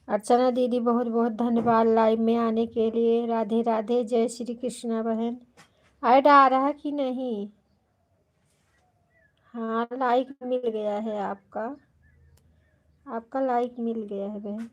अर्चना दीदी बहुत बहुत धन्यवाद लाइव में आने के लिए। राधे राधे, जय श्री कृष्णा बहन। ऐड आ रहा कि नहीं? हाँ, लाइक मिल गया है आपका। आपका लाइक मिल गया है बहन।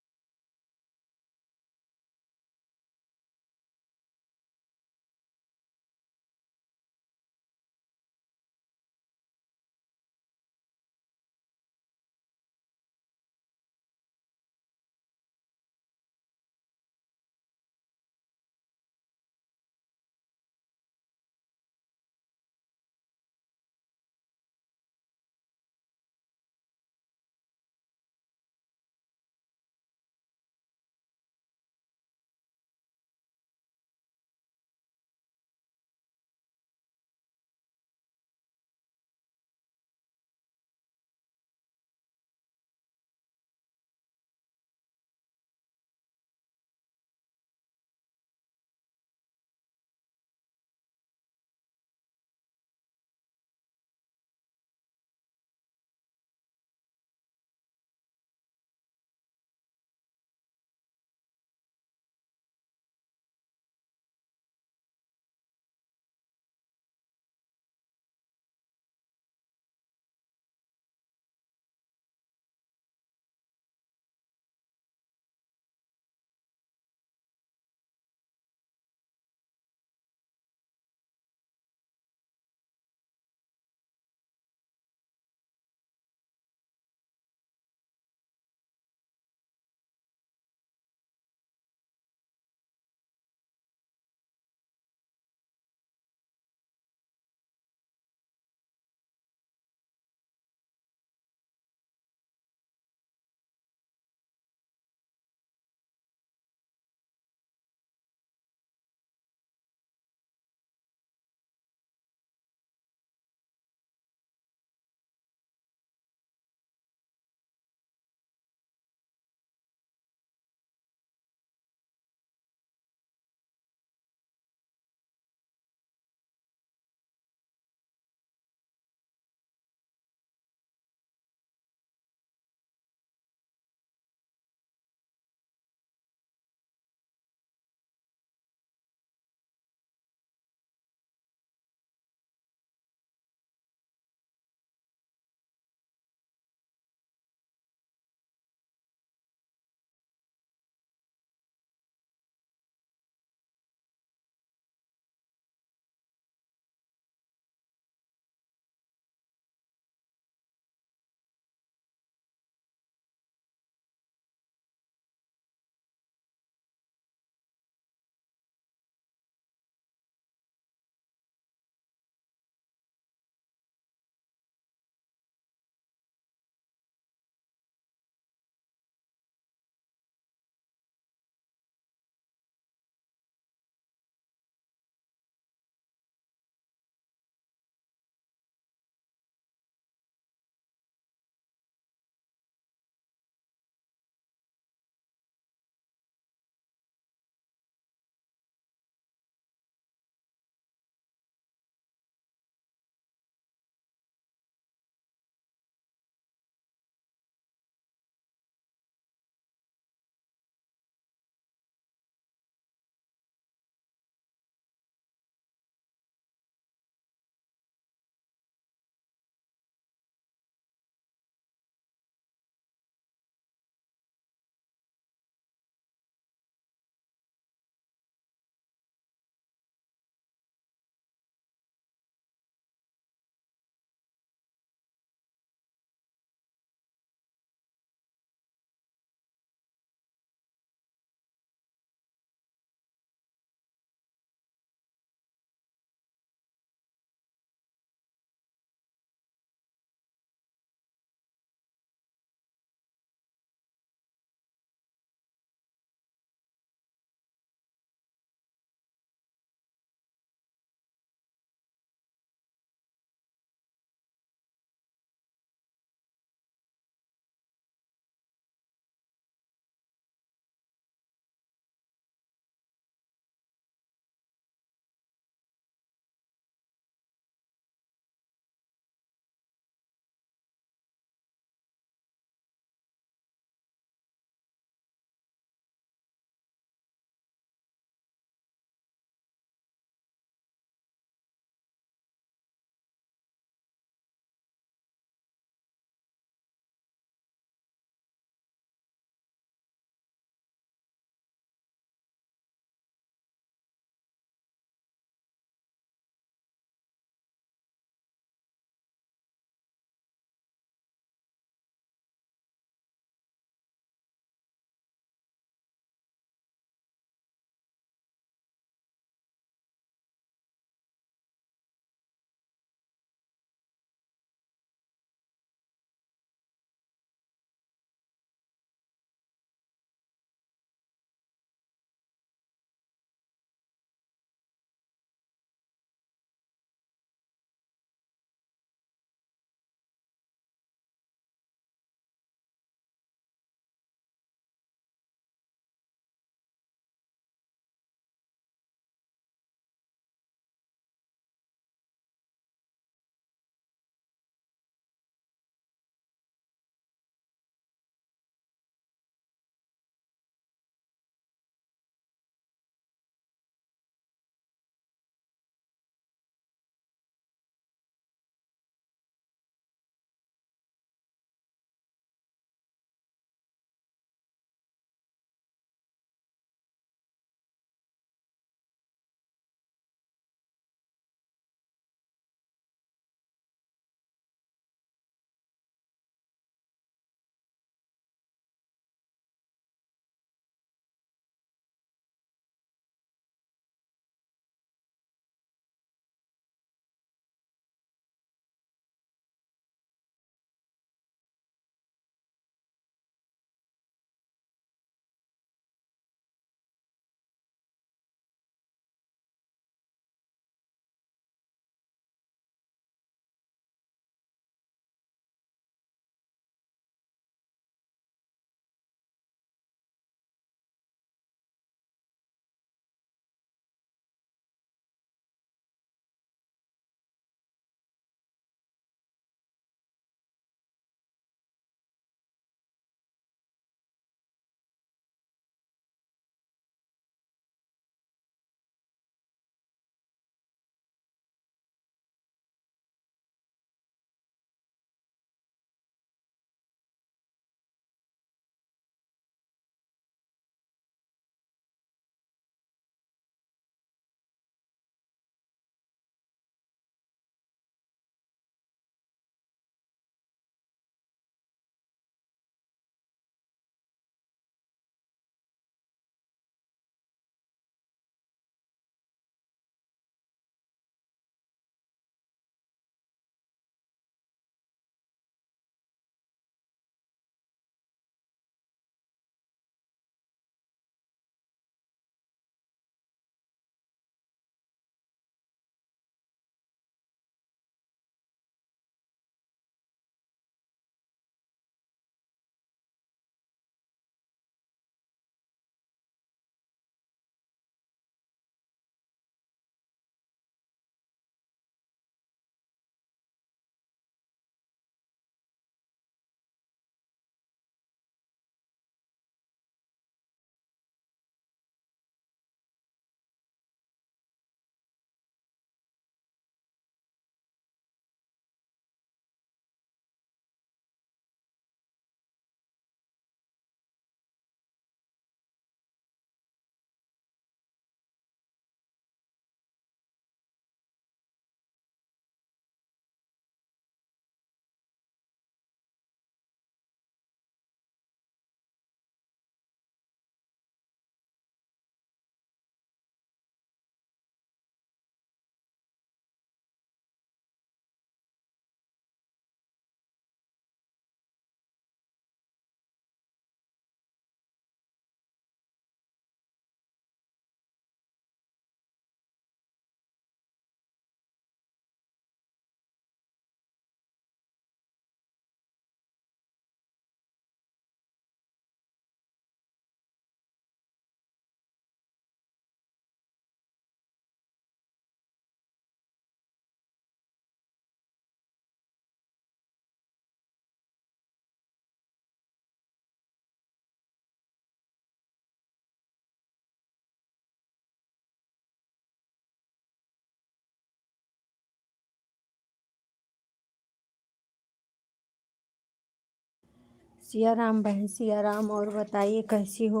सिया राम बहन, सिया राम। और बताइए कैसी हो?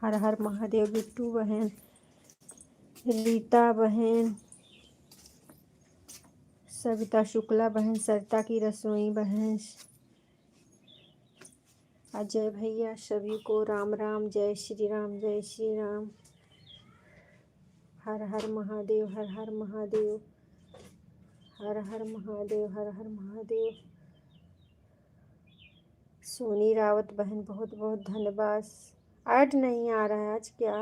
हर हर महादेव। बिट्टू बहन, रीता बहन, सविता शुक्ला बहन, सरिता की रसोई बहन, अजय भैया, सभी को राम राम, जय श्री राम, जय श्री राम। हर हर महादेव, हर हर महादेव, हर हर महादेव, हर हर महादेव। सोनी रावत बहन, बहुत बहुत धन्यवाद। ऐड नहीं आ रहा है आज क्या?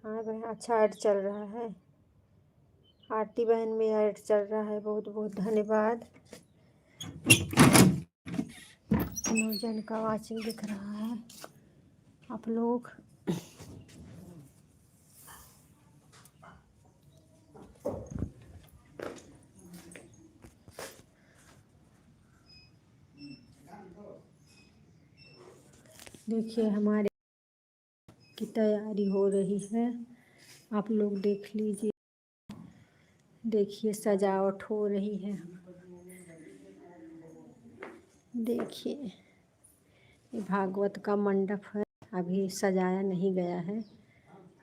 हाँ बहन, अच्छा ऐड चल रहा है। आरती बहन में ऐड चल रहा है, बहुत बहुत धन्यवाद। जन का वाचिंग दिख रहा है आप लोग। देखिए हमारे की तैयारी हो रही है, आप लोग देख लीजिए। देखिए सजावट हो रही है। देखिए ये भागवत का मंडप है, अभी सजाया नहीं गया है,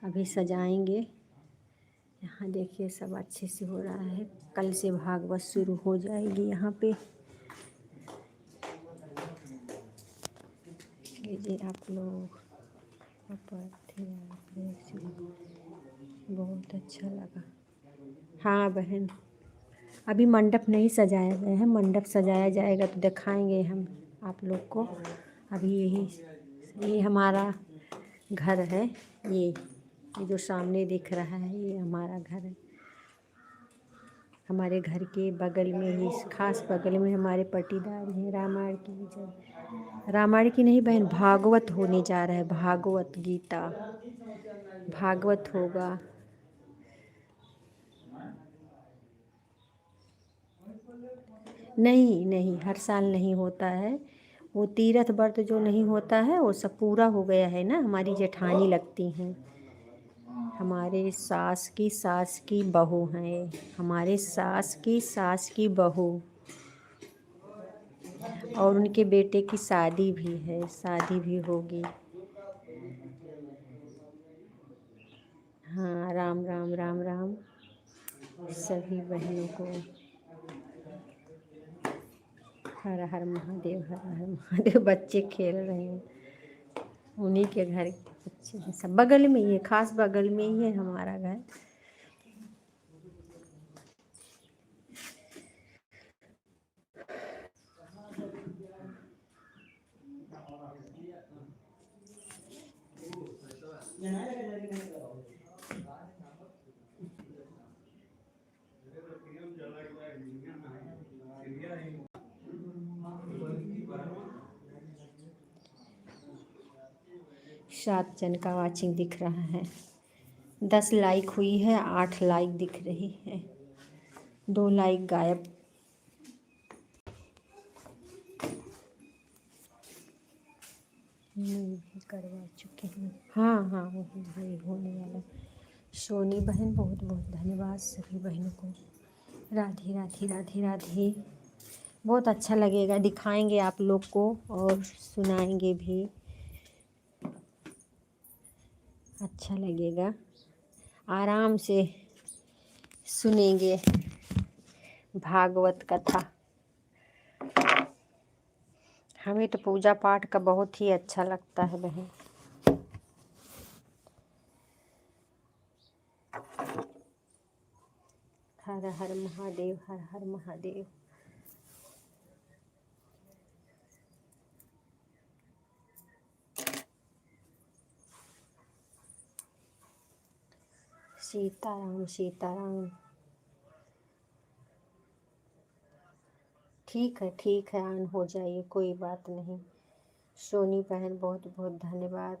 अभी सजाएंगे। यहाँ देखिए सब अच्छे से हो रहा है। कल से भागवत शुरू हो जाएगी यहाँ पे। लीजिए आप लोग, बहुत अच्छा लगा। हाँ बहन, अभी मंडप नहीं सजाया गया है, मंडप सजाया जाएगा तो दिखाएंगे हम आप लोग को। अभी ये हमारा घर है। ये जो सामने दिख रहा है ये हमारा घर है। हमारे घर के बगल में ही, खास बगल में हमारे पटीदार हैं। रामायण की जय, रामायण की नहीं बहन, भागवत होने जा रहा है। भागवत गीता, भागवत होगा। नहीं नहीं, हर साल नहीं होता है। वो तीर्थ व्रत जो नहीं होता है वो सब पूरा हो गया है ना। हमारी जेठानी लगती हैं, हमारे सास की बहू हैं, हमारे सास की बहू। और उनके बेटे की शादी भी है, शादी भी होगी। हाँ राम राम, राम राम सभी बहनों को। हर हर महादेव, हर हर महादेव। बच्चे खेल रहे हैं, उन्हीं के घर बच्चे हैं सब। बगल में ही है, खास बगल में ही है हमारा घर। सात जन का वाचिंग दिख रहा है। 10 लाइक हुई है, 8 लाइक दिख रही है, 2 लाइक गायब। भी करवा चुके हैं। हाँ हाँ वही होने वाला। सोनी बहन, बहुत बहुत धन्यवाद सभी बहनों को। राधे राधे, राधे राधे। बहुत अच्छा लगेगा, दिखाएंगे आप लोग को और सुनाएंगे भी, अच्छा लगेगा। आराम से सुनेंगे भागवत कथा। हमें तो पूजा पाठ का बहुत ही अच्छा लगता है बहन। हर हर महादेव, हर हर महादेव। सीताराम, सीताराम। ठीक है, ऑन हो जाइए, कोई बात नहीं। सोनी बहन बहुत बहुत धन्यवाद।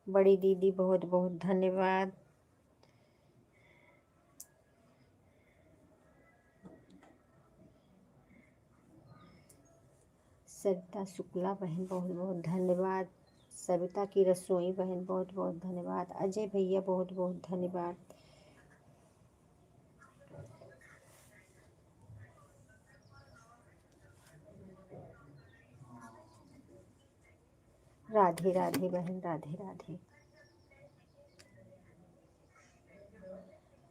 बड़ी दीदी बहुत बहुत धन्यवाद। सरिता शुक्ला बहन बहुत बहुत धन्यवाद। सविता की रसोई बहन बहुत बहुत धन्यवाद। अजय भैया बहुत बहुत धन्यवाद। राधे राधे बहन, राधे राधे।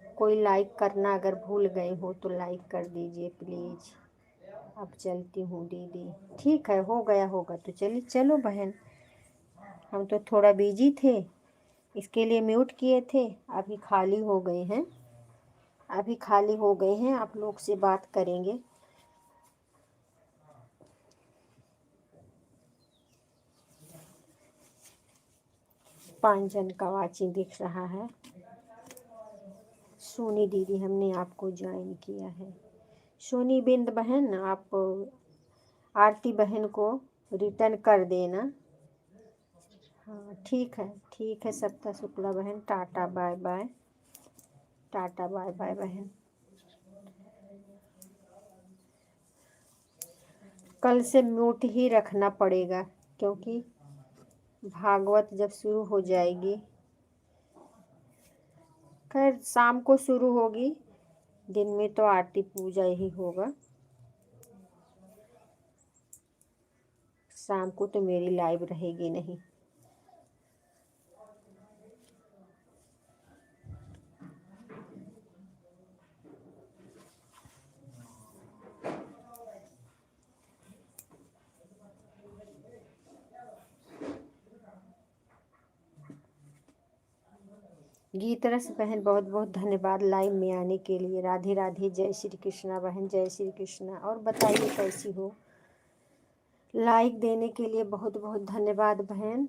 कोई लाइक करना अगर भूल गए हो तो लाइक कर दीजिए प्लीज़। अब चलती हूँ दीदी। ठीक है, हो गया होगा तो चलिए, चलो बहन, हम तो थोड़ा बिजी थे इसके लिए म्यूट किए थे। अभी खाली हो गए हैं, अभी खाली हो गए हैं, आप लोग से बात करेंगे। पाँच जन का वाचिंग दिख रहा है। सोनी दीदी, हमने आपको ज्वाइन किया है। सोनी बिंद बहन, आप आरती बहन को रिटर्न कर देना। हाँ ठीक है, ठीक है सप्ता शुक्ला बहन, tata bye bye, tata bye bye बहन। कल से म्यूट ही रखना पड़ेगा क्योंकि भागवत जब शुरू हो जाएगी, खैर शाम को शुरू होगी, दिन में तो आरती पूजा ही होगा। शाम को तो मेरी लाइव रहेगी नहीं। गीतरस बहन, बहुत बहुत धन्यवाद लाइव में आने के लिए। राधे राधे, जय श्री कृष्णा बहन, जय श्री कृष्णा। और बताइए कैसी हो? लाइक देने के लिए बहुत बहुत धन्यवाद बहन।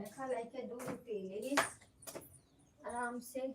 खा लाइके दूध पी ली आराम से।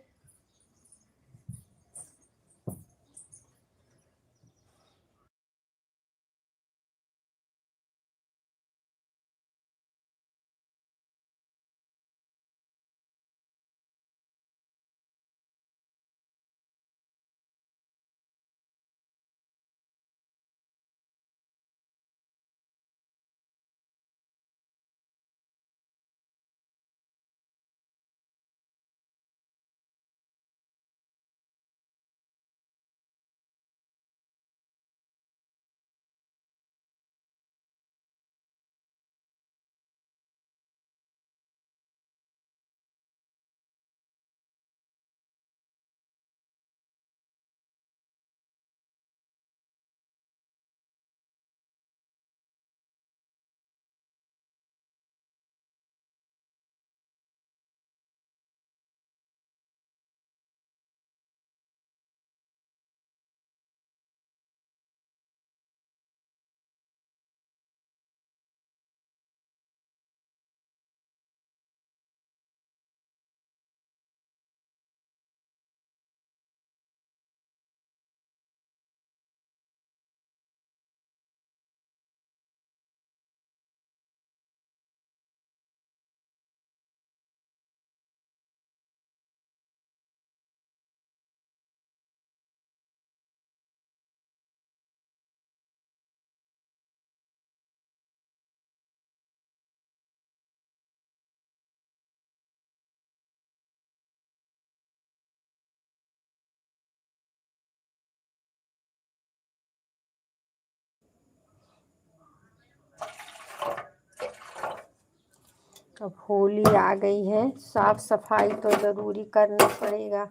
अब होली आ गई है, साफ सफाई तो ज़रूरी करना पड़ेगा।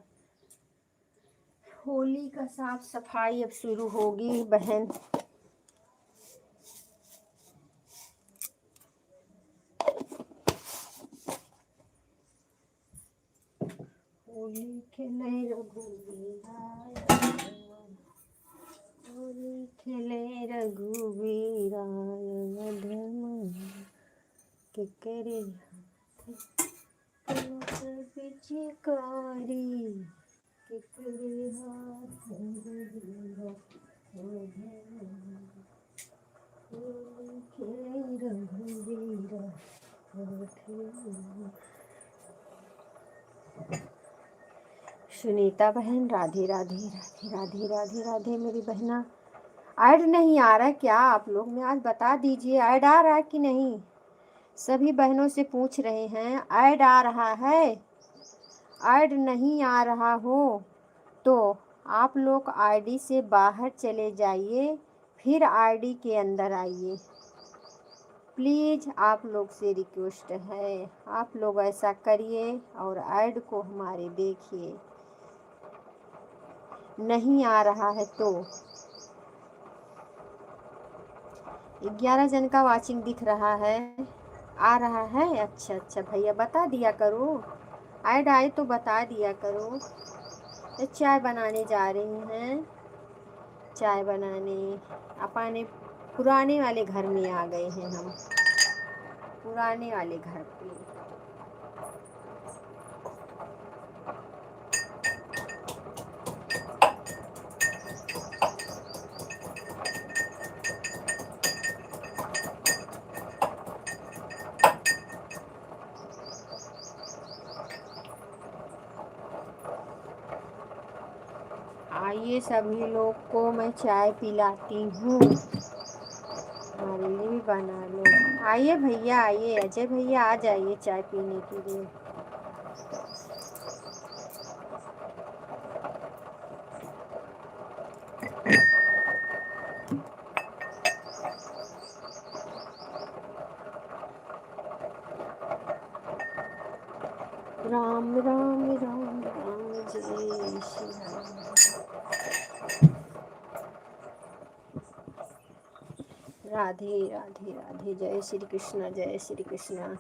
होली का साफ सफाई अब शुरू होगी बहन। होली खेले रघुवीरा, होली खेले रघुवीरा, के करे पिचकारी कितने हाथ रंगीला हो रंगीला सुनीता बहन राधे राधे राधे राधे राधे राधे मेरी बहना। ऐड नहीं आ रहा है क्या आप लोग में? आज बता दीजिए ऐड आ रहा है कि नहीं। सभी बहनों से पूछ रहे हैं ऐड आ रहा है। ऐड नहीं आ रहा हो तो आप लोग आईडी से बाहर चले जाइए, फिर आईडी के अंदर आइए। प्लीज़ आप लोग से रिक्वेस्ट है, आप लोग ऐसा करिए और ऐड को हमारे देखिए। नहीं आ रहा है तो 11 जन का वाचिंग दिख रहा है। आ रहा है? अच्छा अच्छा भैया बता दिया करो, ऐड आए तो बता दिया करो। तो चाय बनाने जा रही हैं, चाय बनाने अपने पुराने वाले घर में आ गए हैं हम, पुराने वाले घर पे। आइए सभी लोग को मैं चाय पिलाती हूँ, हमारे लिए भी बना लो। आइए भैया आइए, अजय भैया आ जाइए चाय पीने के लिए। राम राम राम राम जय श्री राम। राधे राधे राधे, जय श्री कृष्ण जय श्री कृष्ण।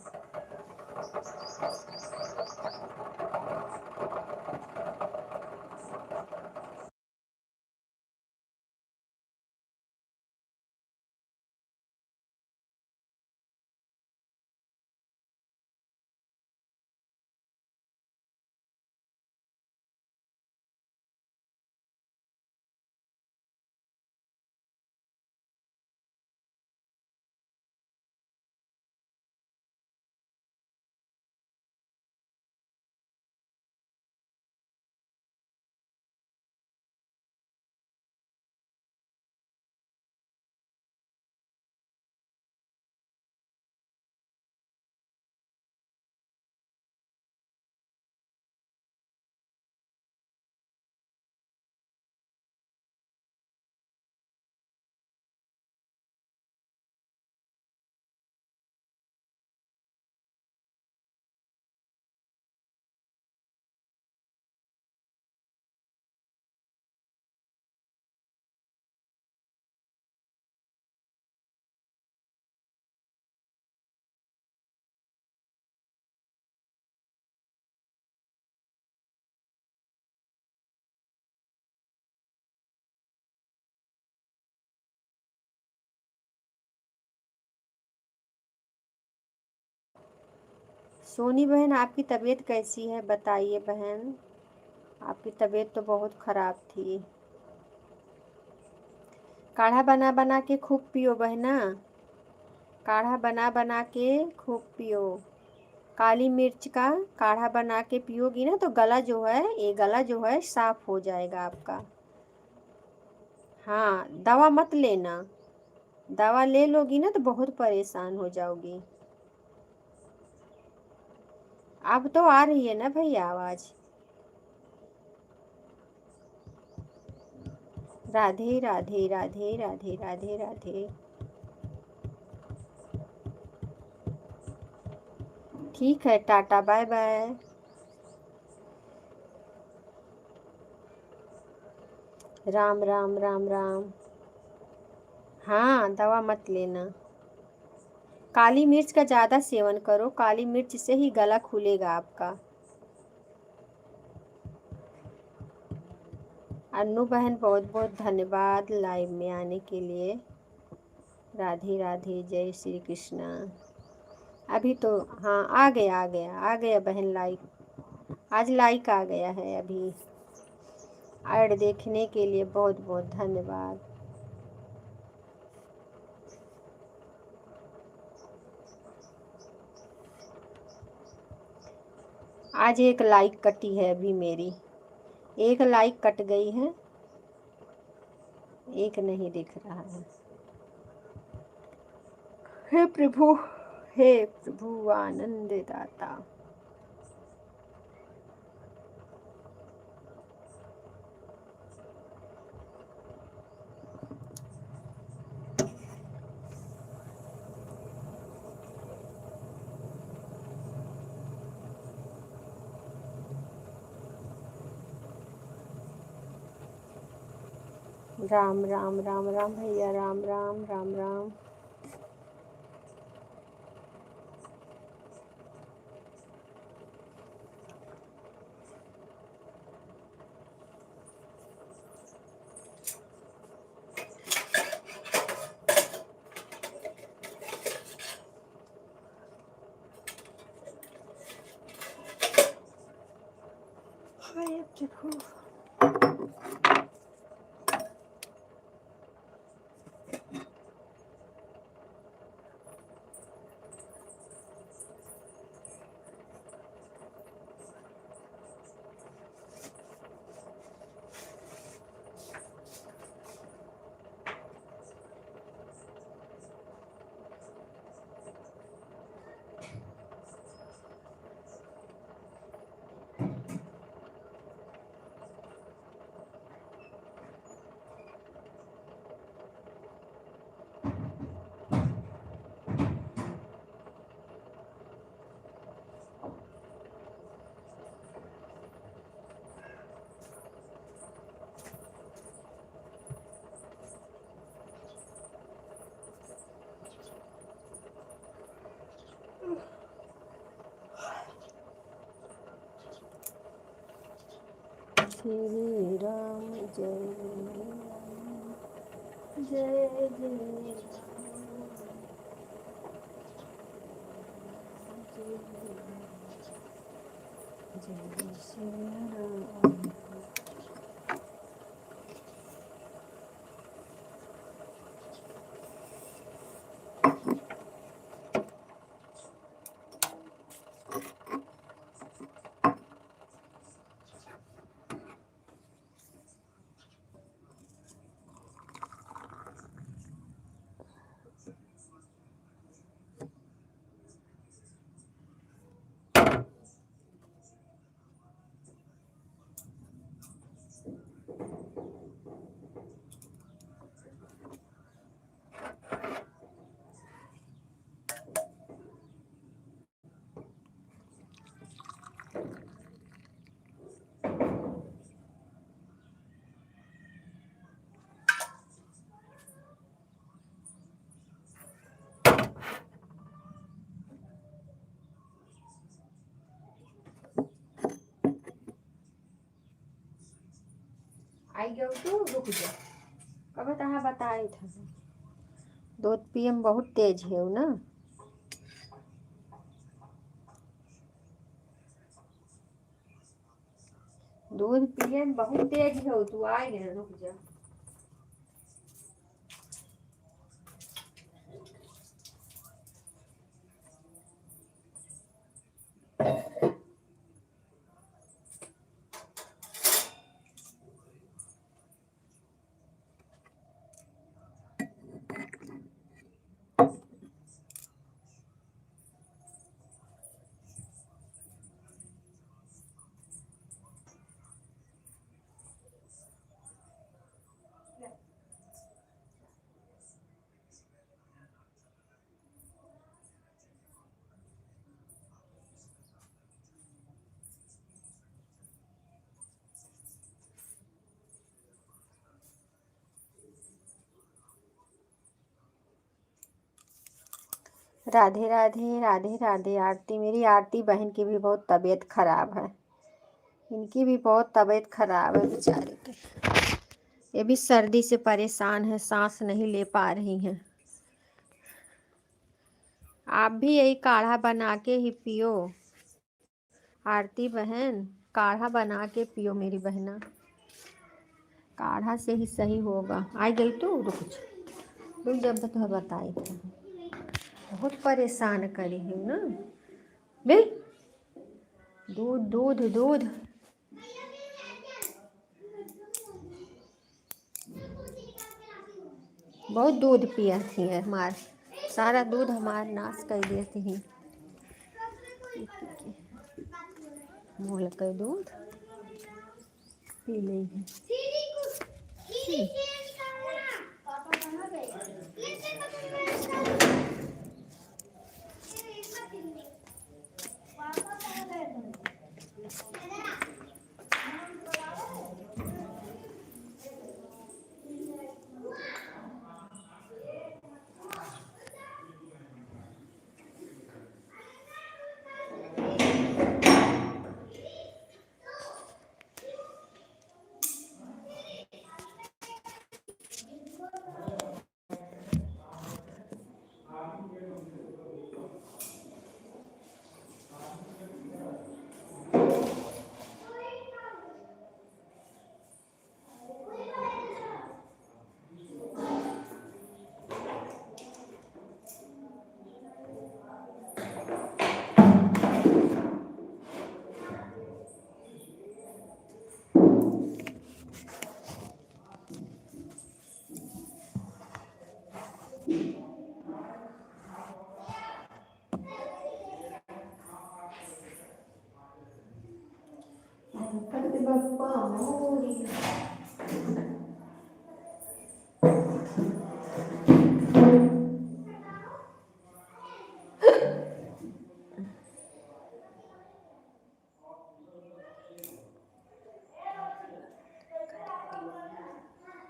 सोनी बहन आपकी तबीयत कैसी है बताइए बहन, आपकी तबीयत तो बहुत ख़राब थी। काढ़ा बना बना के खूब पियो बहना, काढ़ा बना बना के खूब पियो। काली मिर्च का काढ़ा बना के पियोगी ना तो गला जो है, ये गला जो है साफ हो जाएगा आपका। हाँ दवा मत लेना, दवा ले लोगी ना तो बहुत परेशान हो जाओगी। अब तो आ रही है ना भैया आवाज़। राधे राधे राधे राधे राधे राधे। ठीक है tata bye bye. Ram Ram Ram Ram. हाँ दवा मत लेना, काली मिर्च का ज़्यादा सेवन करो, काली मिर्च से ही गला खुलेगा आपका। अन्नू बहन बहुत बहुत धन्यवाद लाइव में आने के लिए। राधे राधे जय श्री कृष्णा। अभी तो हाँ आ गया बहन लाइक। आज लाइक आ गया है अभी। ऐड देखने के लिए बहुत बहुत धन्यवाद। आज एक लाइक कटी है अभी मेरी, एक लाइक कट गई है, एक नहीं दिख रहा है। हे प्रभु, हे प्रभु आनंद दाता। राम राम राम राम भैया, राम राम राम राम। हाय प्रभु। श्री राम जय जय जय जय श्री राम। आई गयो तो रुक जा, कब तहा बताए था। दूध पियम बहुत तेज है ना। दूध पिए बहुत तेज है, तू आए गए, रुक जा। राधे राधे राधे राधे। आरती, मेरी आरती बहन की भी बहुत तबीयत खराब है, इनकी भी बहुत तबीयत खराब है बेचारे की। ये भी सर्दी से परेशान है, सांस नहीं ले पा रही हैं। आप भी यही काढ़ा बना के ही पियो। आरती बहन, काढ़ा बना के पियो मेरी बहना, काढ़ा से ही सही होगा। आ गई तू, रुक जब तो बताई थी, बहुत परेशान करी हूँ ना बे। दूध दूध दूध, बहुत दूध पिया थी हमार, सारा दूध हमार नाश कर दिए थी। मोल कर दूध पी लेंगे।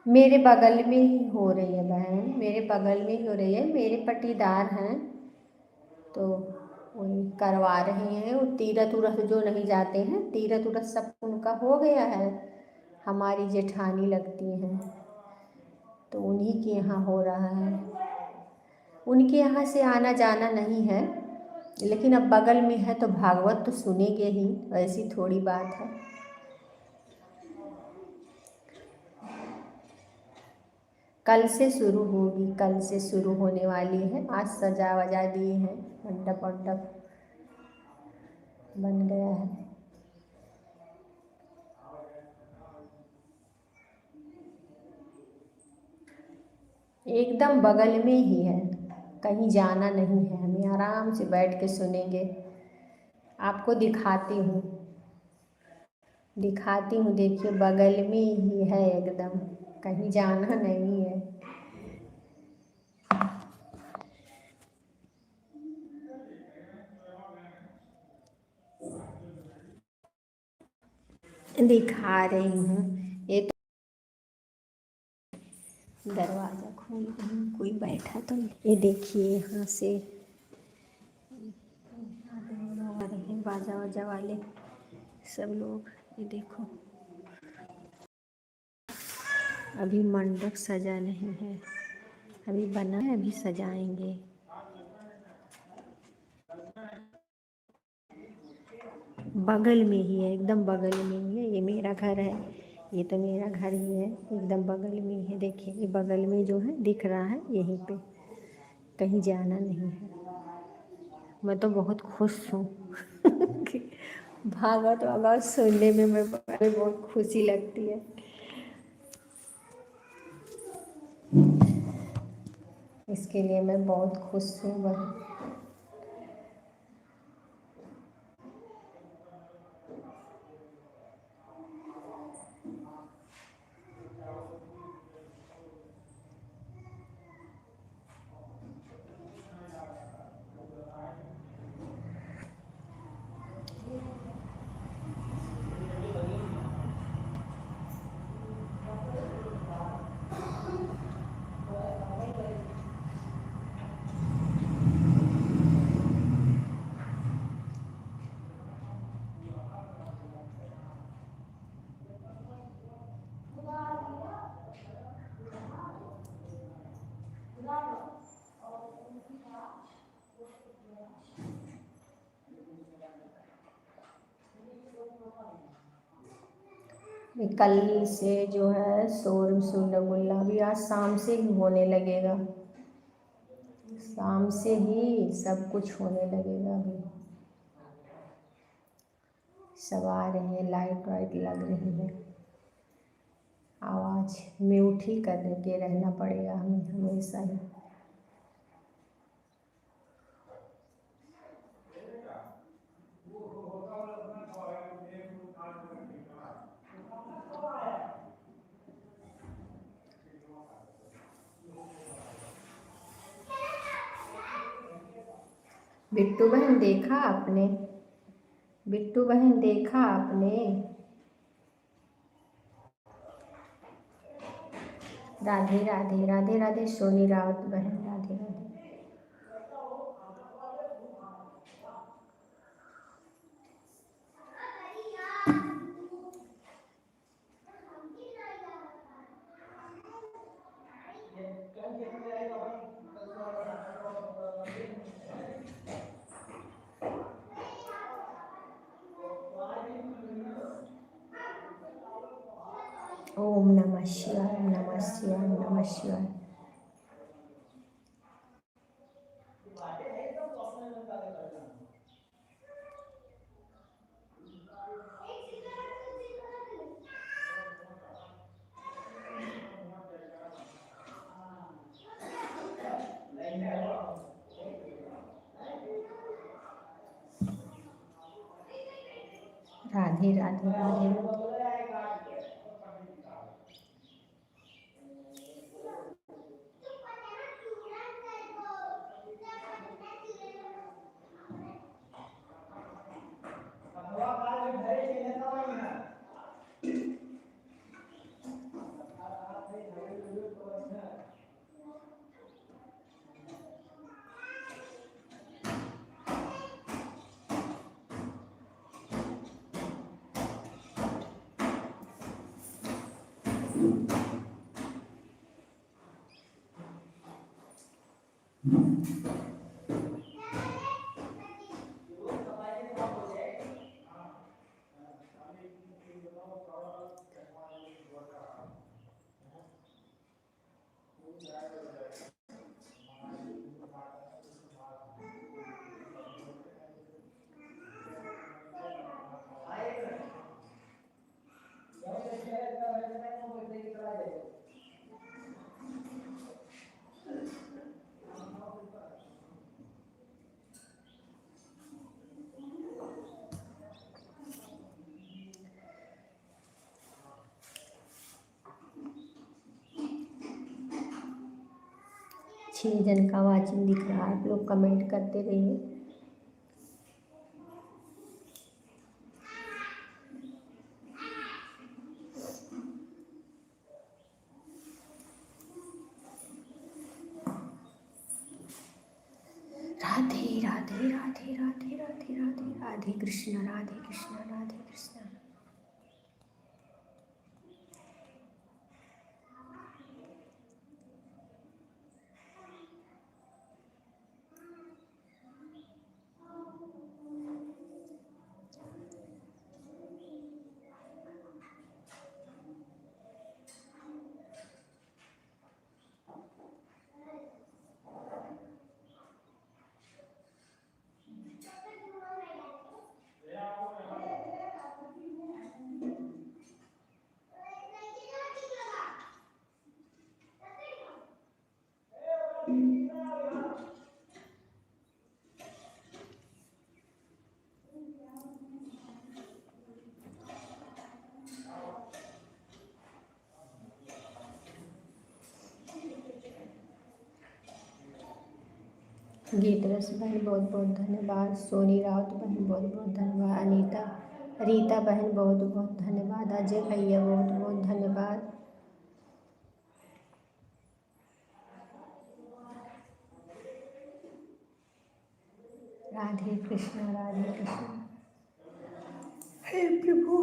मेरे बगल में ही हो रही है बहन, मेरे बगल में ही हो रही है, मेरे पटीदार हैं तो वही करवा रहे हैं। वो तीरथ उरथ जो नहीं जाते हैं, तीरथ उरथ सब उनका हो गया है। हमारी जेठानी लगती हैं तो उन्हीं के यहाँ हो रहा है। उनके यहाँ से आना जाना नहीं है, लेकिन अब बगल में है तो भागवत तो सुनेंगे ही, ऐसी थोड़ी बात है। कल से शुरू होगी, कल से शुरू होने वाली है। आज सजा वजा दिए हैं, मंडप वंडप बन गया है। एकदम बगल में ही है, कहीं जाना नहीं है, हमें आराम से बैठ के सुनेंगे। आपको दिखाती हूँ, देखिए बगल में ही है एकदम, कहीं जाना नहीं है। दिखा रही हूँ, ये तो दरवाज़ा खोल रही, कोई बैठा तो नहीं। ये देखिए यहाँ से आ रहे हैं बाजा वाजा वाले सब लोग, ये देखो। अभी मंडप सजा नहीं है, अभी बना है, अभी सजाएंगे। बगल में ही है, एकदम बगल में ही है। ये मेरा घर है, ये तो मेरा घर ही है, एकदम बगल में ही है। देखिए ये बगल में जो है दिख रहा है, यहीं पे, कहीं जाना नहीं है। मैं तो बहुत खुश हूँ भागवत वागवत सुनने में मैं बहुत खुशी लगती है। इसके लिए मैं बहुत खुश हूँ। कल से जो है शोर शोरगुल्ला भी आज शाम से ही होने लगेगा, शाम से ही सब कुछ होने लगेगा। अभी सब आ रहे हैं, लाइट वाइट लग रही है, आवाज़ म्यूट ही करके रहना पड़ेगा हमें हमेशा ही। बिट्टू बहन देखा आपने, बिट्टू बहन देखा आपने? राधे राधे राधे राधे सोनी रावत बहन, राधे राधे। ओम नमः शिवाय, ओम नमः शिवाय, ओम नमः शिवाय। राधे राधे राधे राधे। छः जन का वाचिंग दिख रहा है, आप लोग कमेंट करते रहिए। राधे राधे राधे राधे राधे राधे राधे कृष्ण, राधे कृष्ण, राधे कृष्ण। गीत रस बहन बहुत बहुत धन्यवाद, सोनी राउत बहन बहुत बहुत धन्यवाद, अनीता रीता बहन बहुत बहुत धन्यवाद, अजय भैया बहुत बहुत धन्यवाद। राधे कृष्ण, राधे कृष्ण। हे प्रभु।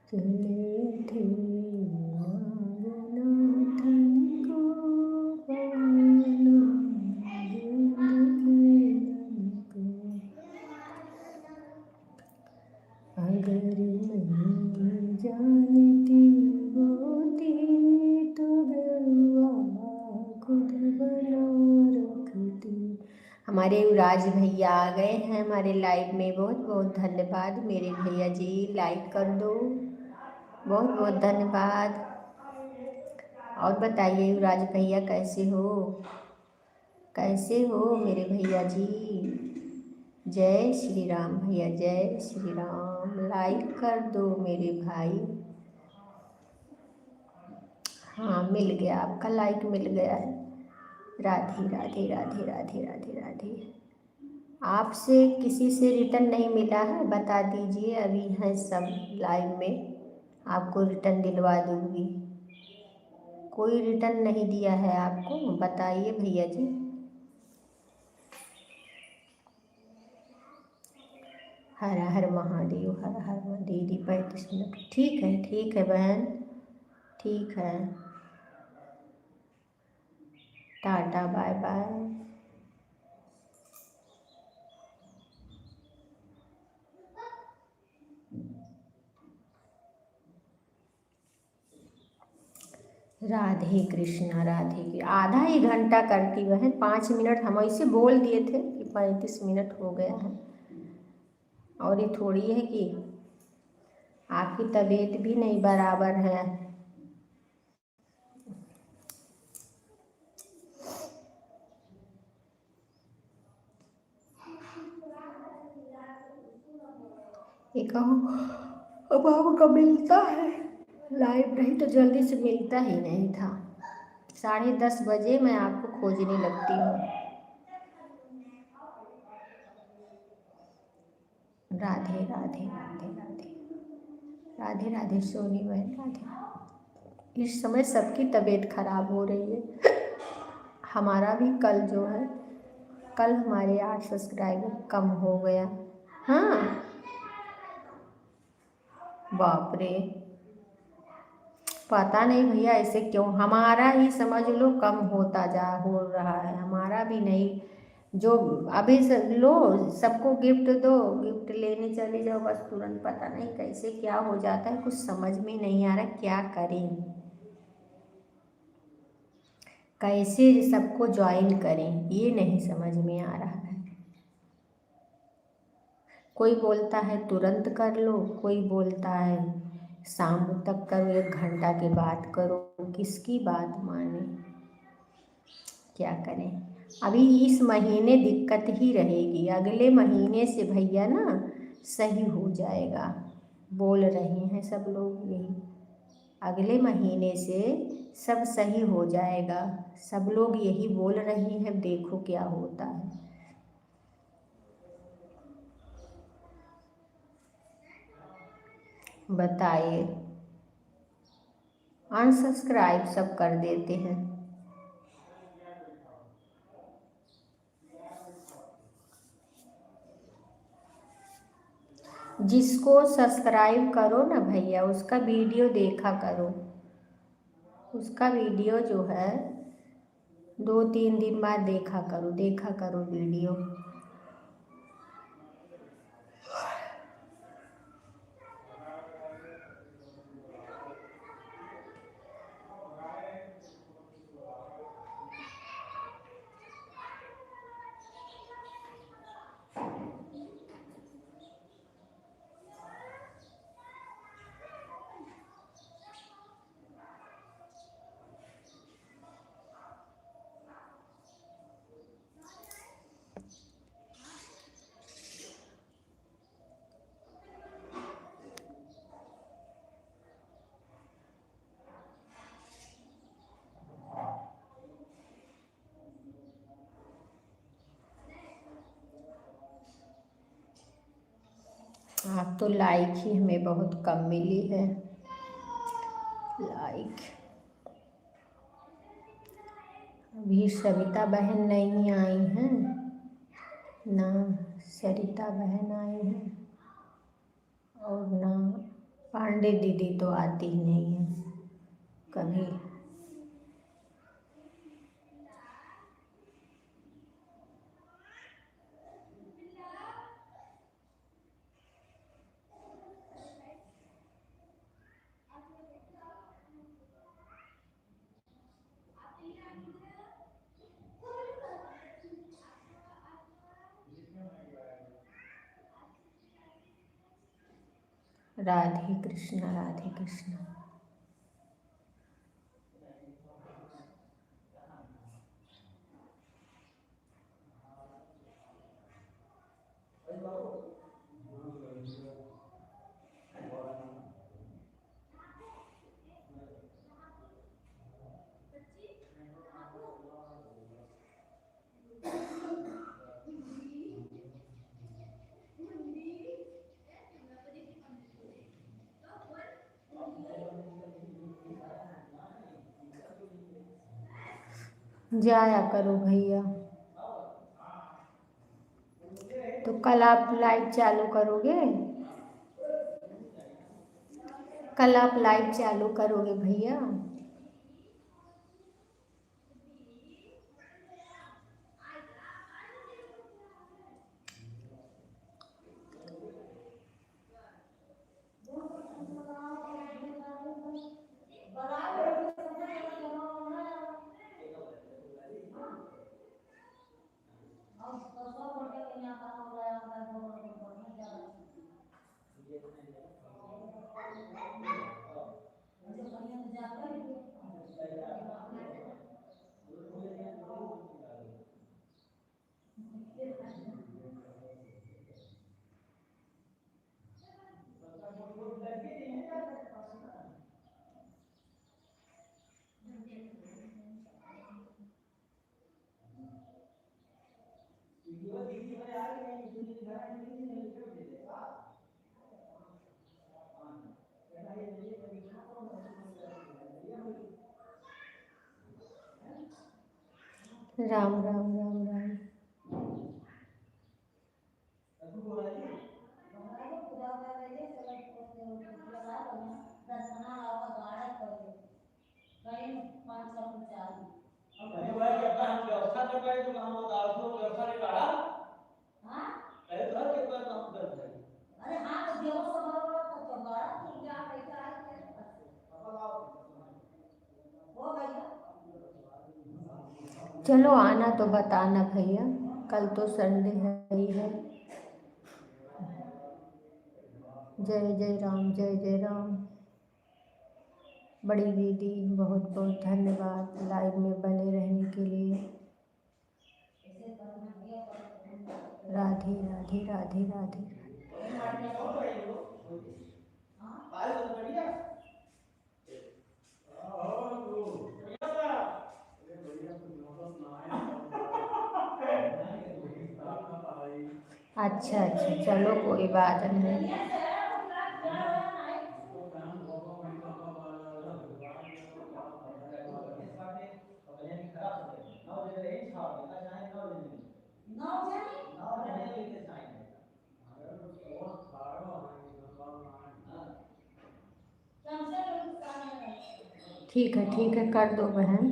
चले थे नागनाथन को पाना, जिंदगी को अगर नहीं जानती होती तो गवा खुद बना रखती। हमारे युवराज भैया आ गए हैं हमारे लाइव में, बहुत बहुत धन्यवाद मेरे भैया जी, लाइक कर दो, बहुत बहुत धन्यवाद। और बताइए युवराज भैया कैसे हो, कैसे हो मेरे भैया जी। जय श्री राम भैया, जय श्री राम, लाइक कर दो मेरे भाई। हाँ मिल गया, आपका लाइक मिल गया है। राधे राधे राधे राधे राधे राधे। आपसे किसी से रिटर्न नहीं मिला है, बता दीजिए, अभी हैं सब लाइव में, आपको रिटर्न दिलवा दूँगी। कोई रिटर्न नहीं दिया है आपको, बताइए भैया जी। हर हर महादेव, हर हर महादेव। 35 मिनट, ठीक है बहन, ठीक है, tata bye bye. Radhe Krishna, Radhe की आधा ही घंटा करती बहन, 5 मिनट हम ऐसे बोल दिए थे कि 35 मिनट हो गया है। और ये थोड़ी है कि आपकी तबीयत भी नहीं बराबर है। ये कहो अब आपको मिलता है लाइव, नहीं तो जल्दी से मिलता ही नहीं था। 10:30 बजे मैं आपको खोजने लगती हूँ। राधे राधे राधे राधे राधे राधे सोनी बहन, राधे। इस समय सबकी तबीयत खराब हो रही है, हमारा भी कल जो है, कल हमारे 8 सब्सक्राइबर कम हो गया। हाँ बाप रे, पता नहीं भैया ऐसे क्यों, हमारा ही समझ लो कम होता जा हो रहा है, हमारा भी नहीं। जो अभी लो सबको गिफ्ट दो, गिफ्ट लेने चले जाओ, बस तुरंत पता नहीं कैसे क्या हो जाता है, कुछ समझ में नहीं आ रहा क्या करें, कैसे सबको ज्वाइन करें, ये नहीं समझ में आ रहा है। कोई बोलता है तुरंत कर लो, कोई बोलता है शाम तक करो, 1 घंटा के बाद करो, किसकी बात माने, क्या करें। अभी इस महीने दिक्कत ही रहेगी, अगले महीने से भैया ना सही हो जाएगा, बोल रहे हैं सब लोग यही, अगले महीने से सब सही हो जाएगा, सब लोग यही बोल रहे हैं, देखो क्या होता है। बताइए, अनसब्सक्राइब सब कर देते हैं। जिसको सब्सक्राइब करो ना भैया, उसका वीडियो देखा करो, उसका वीडियो जो है 2-3 दिन बाद देखा करो वीडियो। आप तो लाइक ही हमें बहुत कम मिली है, लाइक। अभी सविता बहन नहीं आई हैं ना, सरिता बहन आई हैं, और ना पांडे दीदी तो आती ही नहीं है कभी। राधे कृष्णा राधे कृष्णा। जाया करो भैया। तो कल आप लाइव चालू करोगे? कल आप लाइव चालू करोगे भैया? राम राम राम राम। चलो आना तो बताना भैया, कल तो संडे है ही है। जय जय राम जय जय राम। बड़ी दीदी बहुत बहुत धन्यवाद लाइव में बने रहने के लिए। राधे राधे राधे राधे। अच्छा अच्छा चलो कोई बात नहीं। ठीक है कर दो बहन।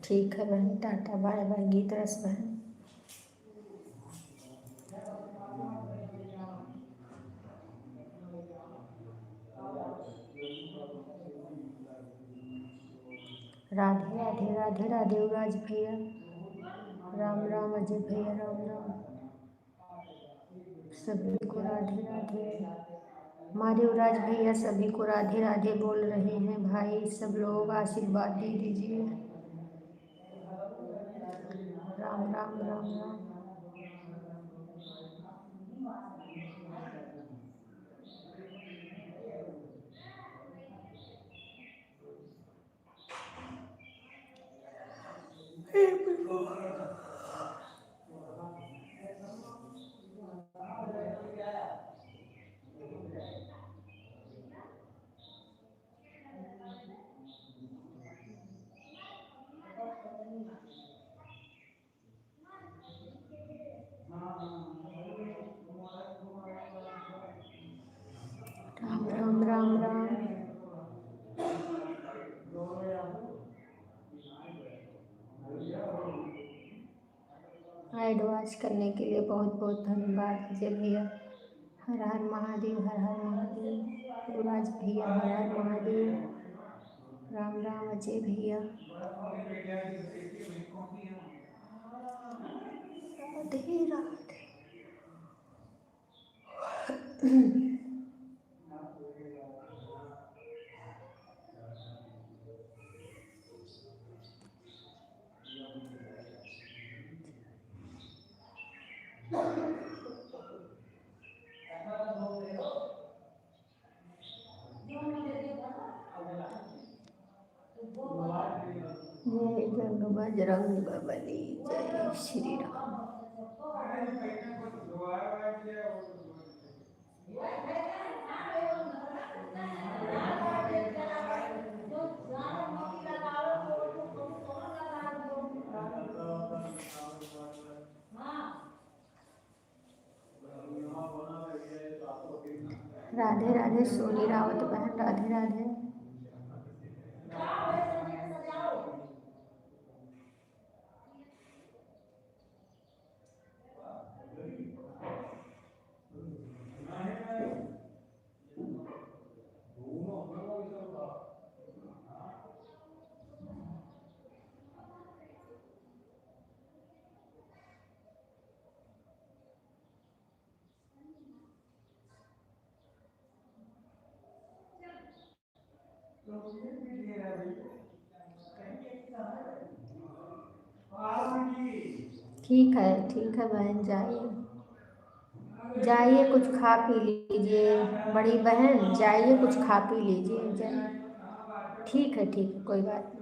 ठीक है बहन, टाटा बाय बाय गीत रस बहन। राधे राधे राधे राधे युवराज भैया, राम राम अजय भैया, राम राम सभी को राधे राधे। हमारे युवराज भैया सभी को राधे राधे बोल रहे हैं भाई, सब लोग आशीर्वाद दे दीजिए। राम राम राम राम। राम राम राम राम। ऐड वॉच करने के लिए बहुत बहुत धन्यवाद अजय भैया। हर हर महादेव, हर हर महादेव युवराज भैया, हर हर महादेव। राम राम अजय भैया। राधे राधे। जय जग बजरंग बली, जय श्री राम। राधे राधे सोनी रावत बहन, राधे राधे। ठीक है बहन, जाइए जाइए, कुछ खा पी लीजिए। बड़ी बहन जाइए, कुछ खा पी लीजिए, जाइए। ठीक है कोई बात नहीं।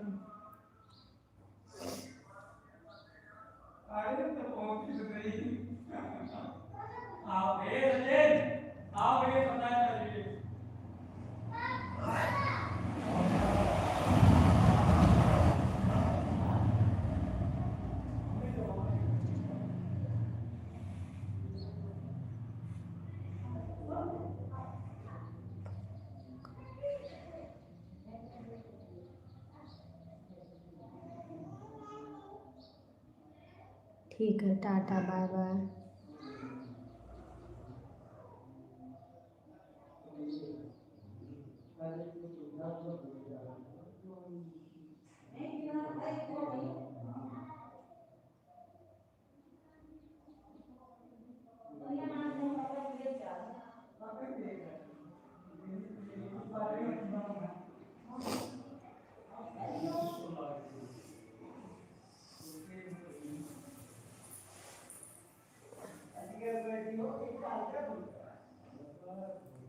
ठीक है, tata bye bye.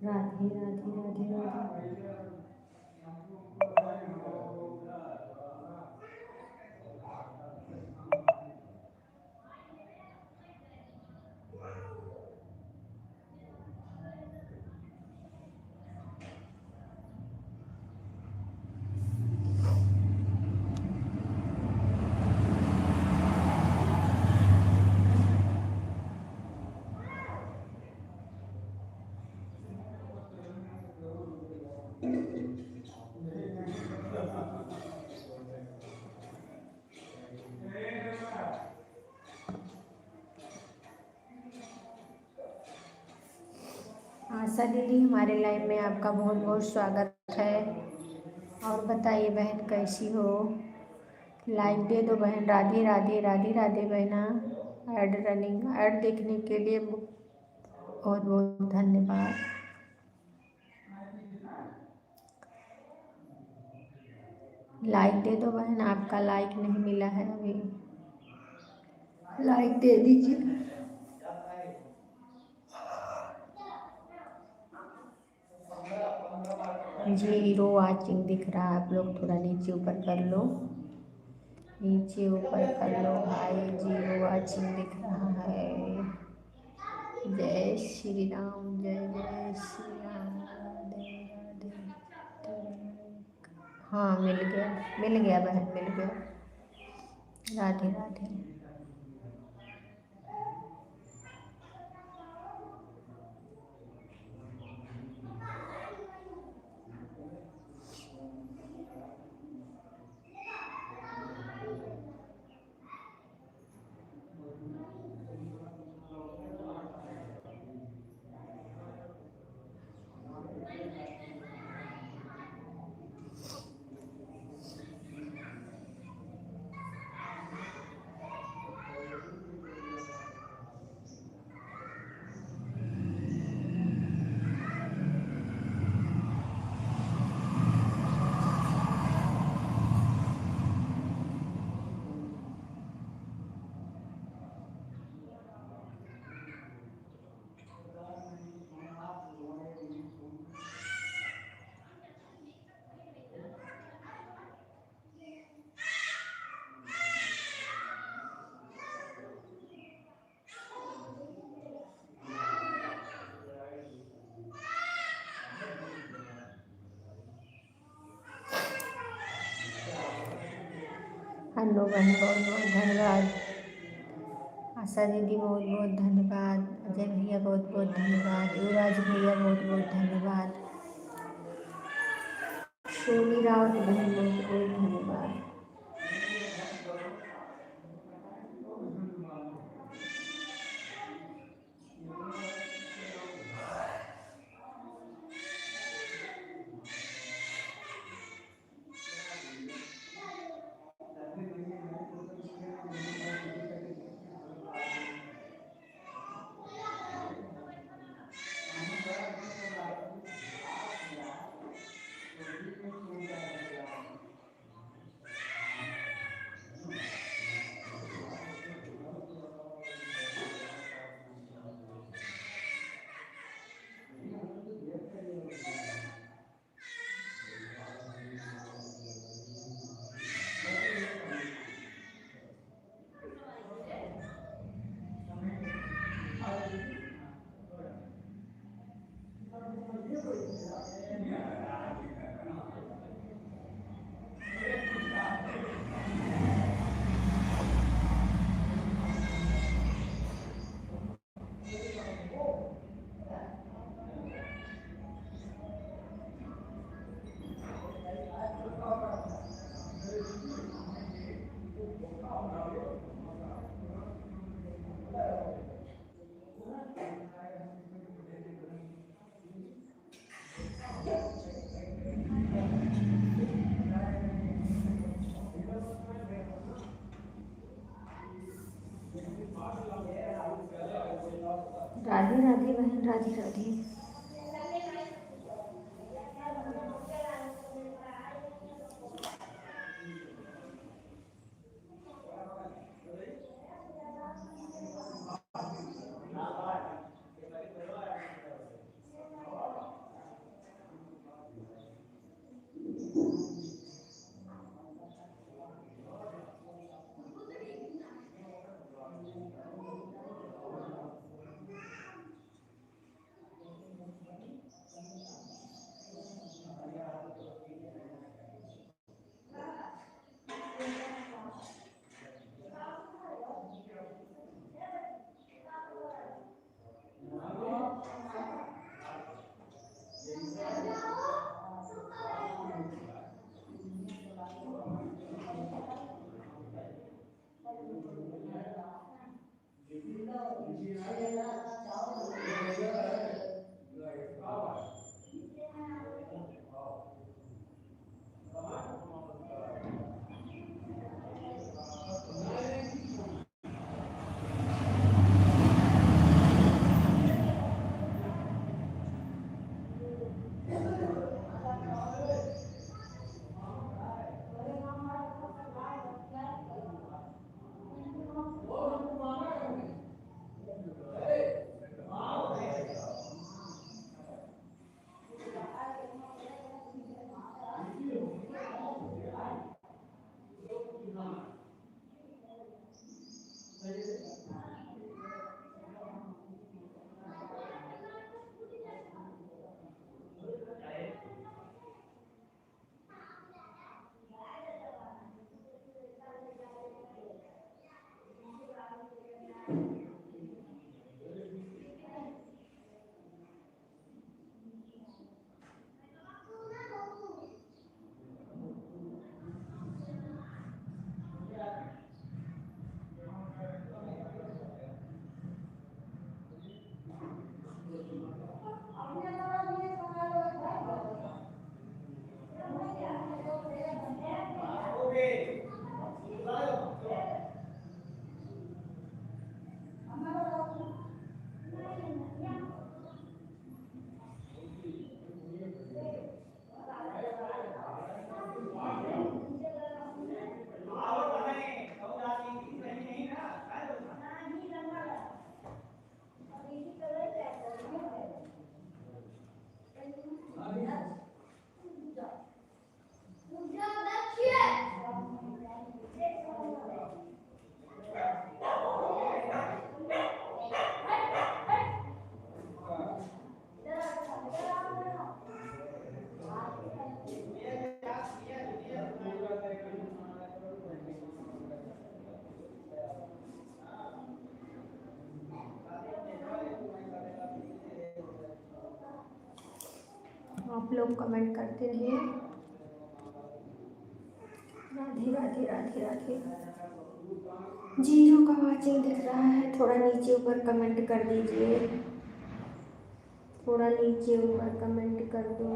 Radhe Radhe Radhe Radhe. Asha दीदी, हमारे लाइव में आपका बहुत बहुत स्वागत है। और बताइए बहन, कैसी हो? लाइक दे दो बहन। राधे राधे राधे राधे बहना। ऐड रनिंग, ऐड देखने के लिए बहुत बहुत धन्यवाद। लाइक दे दो बहन, आपका लाइक नहीं मिला है अभी, लाइक दे दीजिए। जीरो वाचिंग दिख रहा है, आप लोग थोड़ा नीचे ऊपर कर लो, नीचे ऊपर कर लो भाई, जीरो वाचिंग दिख रहा है। जय श्री राम, जय जय श्री राम, राधे राधे। हाँ मिल गया बहन, मिल गया। राधे राधे। हेलो बहन, बहुत बहुत धन्यवाद। आशा दीदी बहुत बहुत धन्यवाद। अजय भैया बहुत बहुत धन्यवाद। युवराज भैया बहुत बहुत धन्यवाद। सोनी रावत बहन बहुत बहुत धन्यवाद। राधे राधे बहन, राधे राधे। आप लोग कमेंट करते रहिए। राधे राधे राधे राधे। जीरो का वाचिंग दिख रहा है, थोड़ा नीचे ऊपर कमेंट कर दीजिए, थोड़ा नीचे ऊपर कमेंट कर दो।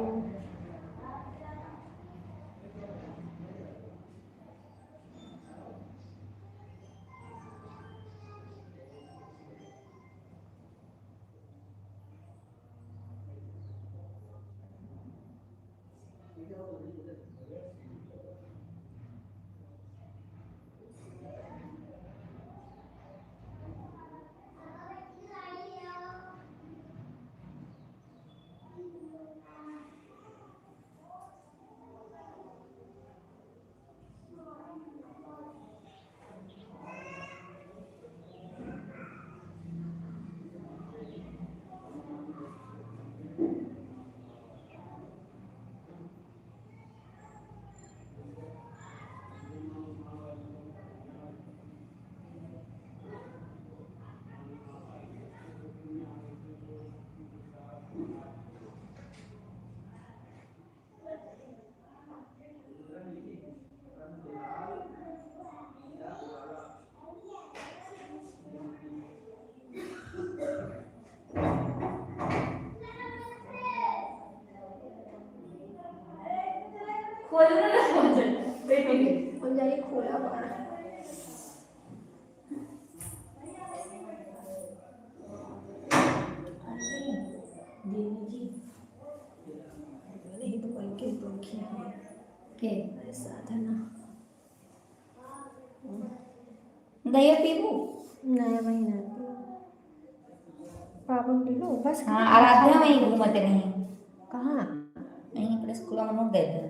खोला साधना दही पीबू नया महीना पावन लो बस। हाँ आराध्या में ही घूमते रही कहाँ यहीं पर स्कूल में नोट गए थे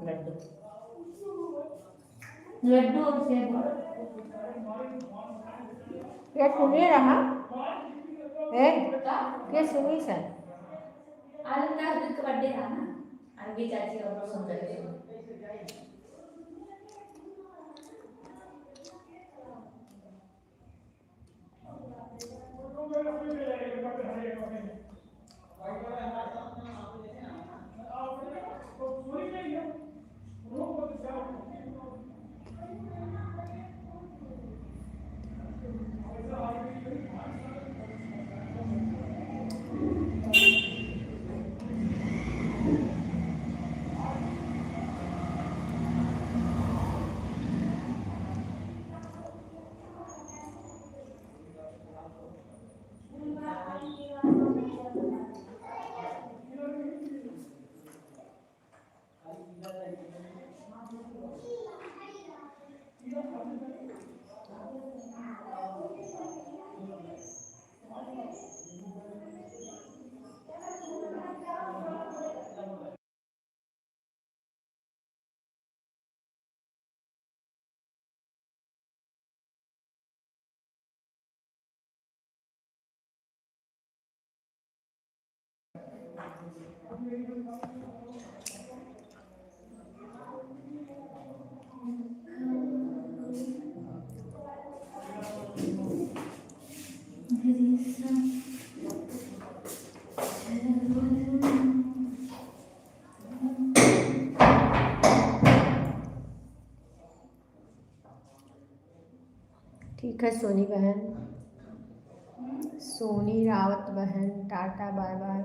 लड्डू लड्डू और सेब ये सुनिए रहा है क्या सुनी सर आज का दिन का बर्थडे था ना अरबी चाची और सुंदर ठीक है सोनी बहन, सोनी रावत बहन, tata bye bye.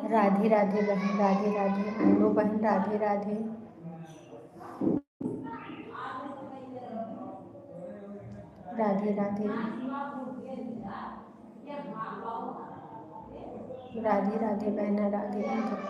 Radhe Radhe बहन, राधे राधे। अन्नू बहन राधे राधे। राधे राधे राधे राधे बहन, राधे राधे।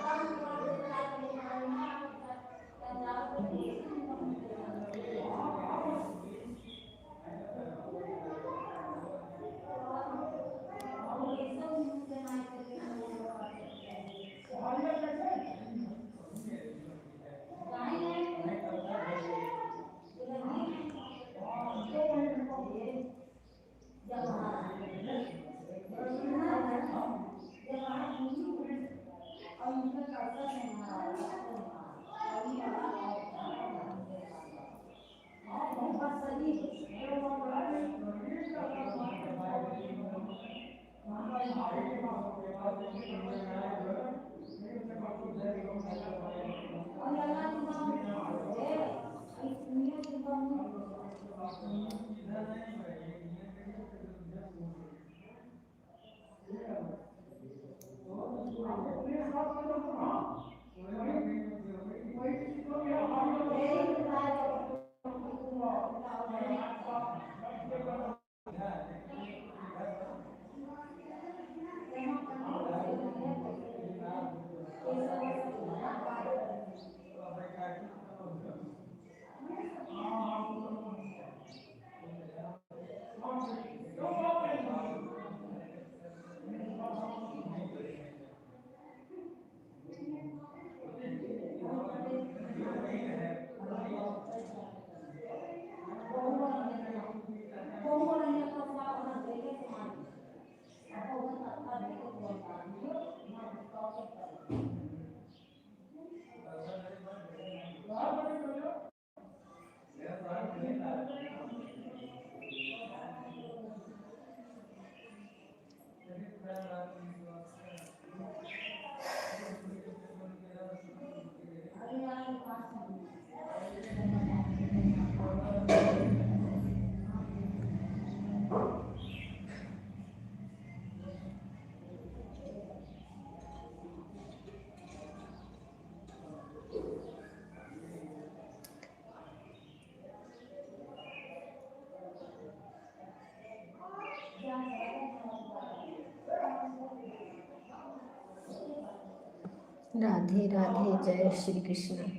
राधे राधे, जय श्री कृष्ण।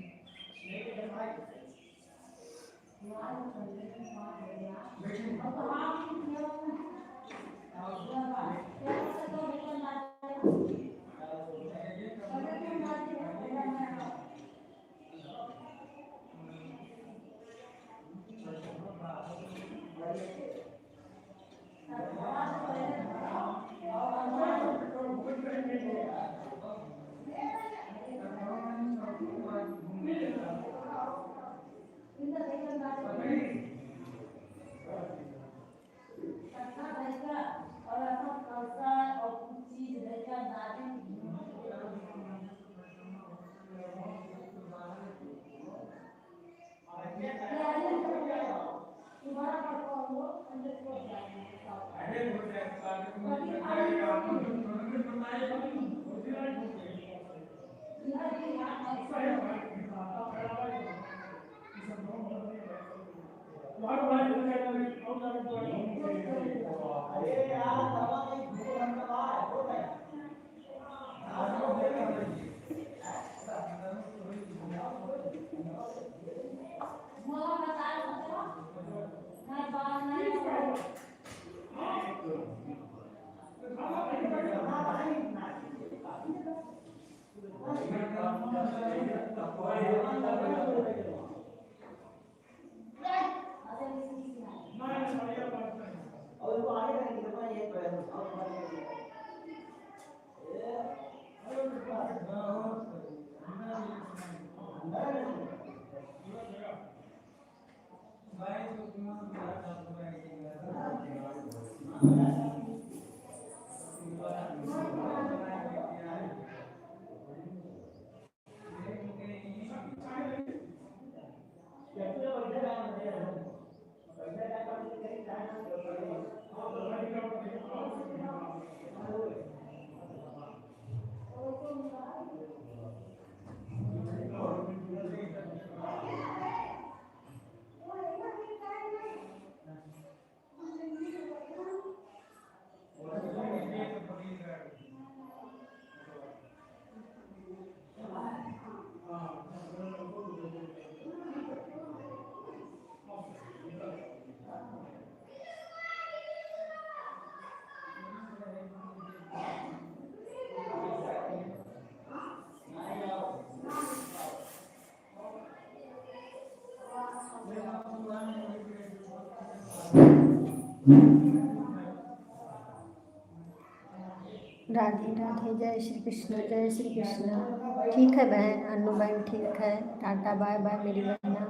राधे राधे, जय श्री कृष्ण, जय श्री कृष्ण। ठीक है बहन, अन्नू बहन ठीक है। टाटा बाय बाय मेरी बहना,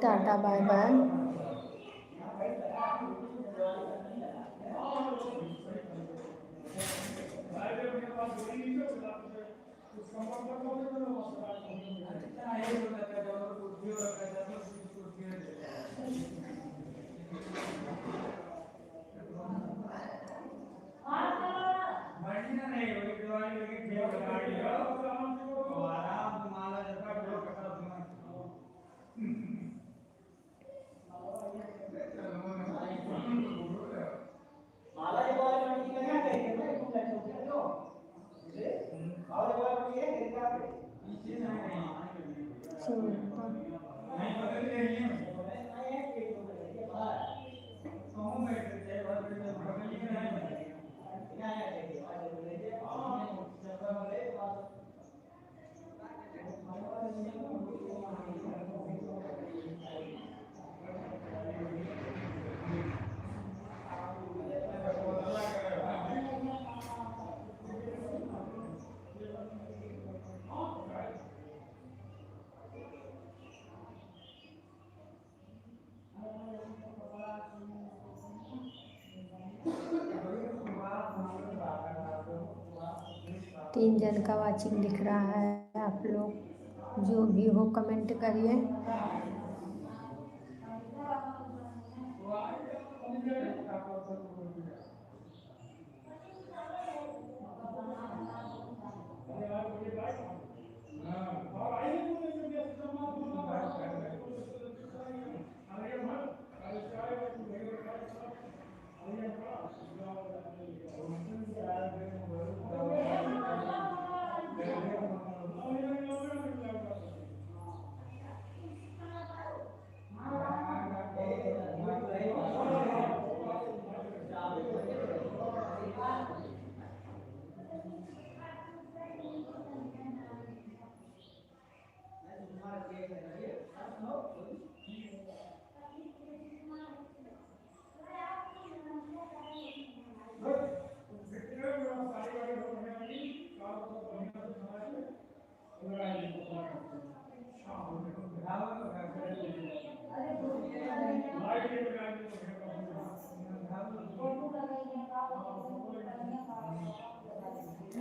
टाटा बाय बाय। तीन जन का वाचिंग दिख रहा है। आप लोग जो भी हो कमेंट करिए।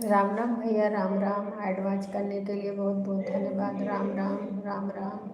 राम राम भैया, राम राम। एडवांस करने के लिए बहुत बहुत धन्यवाद। राम राम, राम राम।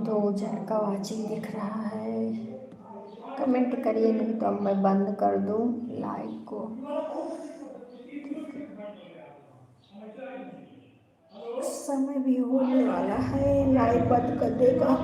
दो हजार का वाचिंग दिख रहा है। कमेंट करिए, नहीं तो अब मैं बंद कर दूँ लाइव को। समय भी होने वाला है, लाइव बंद कर देगा।